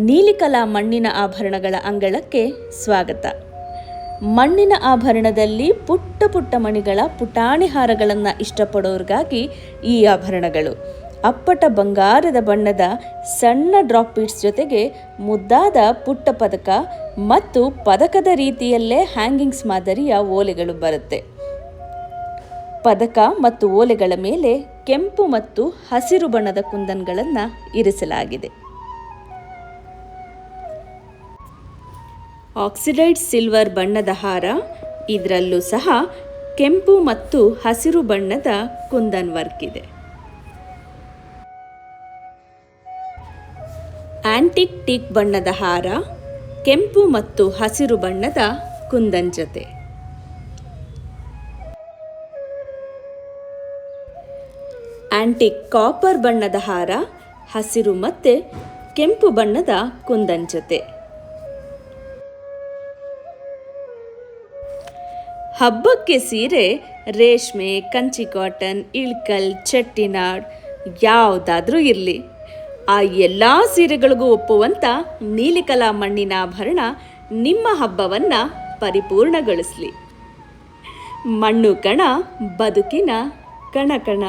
ನೀಲಿಕಲಾ ಮಣ್ಣಿನ ಆಭರಣಗಳ ಅಂಗಳಕ್ಕೆ ಸ್ವಾಗತ. ಮಣ್ಣಿನ ಆಭರಣದಲ್ಲಿ ಪುಟ್ಟ ಪುಟ್ಟ ಮಣಿಗಳ ಪುಟಾಣಿ ಹಾರಗಳನ್ನು ಇಷ್ಟಪಡೋರಿಗಾಗಿ ಈ ಆಭರಣಗಳು. ಅಪ್ಪಟ ಬಂಗಾರದ ಬಣ್ಣದ ಸಣ್ಣ ಡ್ರಾಪ್ ಬೀಡ್ಸ್ ಜೊತೆಗೆ ಮುದ್ದಾದ ಪುಟ್ಟ ಪದಕ ಮತ್ತು ಪದಕದ ರೀತಿಯಲ್ಲೇ ಹ್ಯಾಂಗಿಂಗ್ಸ್ ಮಾದರಿಯ ಓಲೆಗಳು ಬರುತ್ತೆ. ಪದಕ ಮತ್ತು ಓಲೆಗಳ ಮೇಲೆ ಕೆಂಪು ಮತ್ತು ಹಸಿರು ಬಣ್ಣದ ಕುಂದನ್ಗಳನ್ನು ಇರಿಸಲಾಗಿದೆ. ಆಕ್ಸಿಡೈಡ್ ಸಿಲ್ವರ್ ಬಣ್ಣದ ಹಾರ, ಇದರಲ್ಲೂ ಸಹ ಕೆಂಪು ಮತ್ತು ಹಸಿರು ಬಣ್ಣದ ಕುಂದನ್ ವರ್ಕ್ ಇದೆ. ಆಂಟಿಕ್ ಟೀಕ್ ಬಣ್ಣದ ಹಾರ, ಕೆಂಪು ಮತ್ತು ಹಸಿರು ಬಣ್ಣದ ಕುಂದನ್ ಜೊತೆ. ಆಂಟಿಕ್ ಕಾಪರ್ ಬಣ್ಣದ ಹಾರ, ಹಸಿರು ಮತ್ತು ಕೆಂಪು ಬಣ್ಣದ ಕುಂದನ್ ಜೊತೆ. ಹಬ್ಬಕ್ಕೆ ಸೀರೆ ರೇಷ್ಮೆ, ಕಂಚಿ ಕಾಟನ್, ಇಳ್ಕಲ್, ಚೆಟ್ಟಿನಾಡ್ ಯಾವುದಾದ್ರೂ ಇರಲಿ, ಆ ಎಲ್ಲ ಸೀರೆಗಳಿಗೂ ಒಪ್ಪುವಂಥ ನೀಲಿಕಲಾ ಮಣ್ಣಿನ ಆಭರಣ ನಿಮ್ಮ ಹಬ್ಬವನ್ನು ಪರಿಪೂರ್ಣಗೊಳಿಸಲಿ. ಮಣ್ಣು ಕಣ, ಬದುಕಿನ ಕಣ ಕಣ.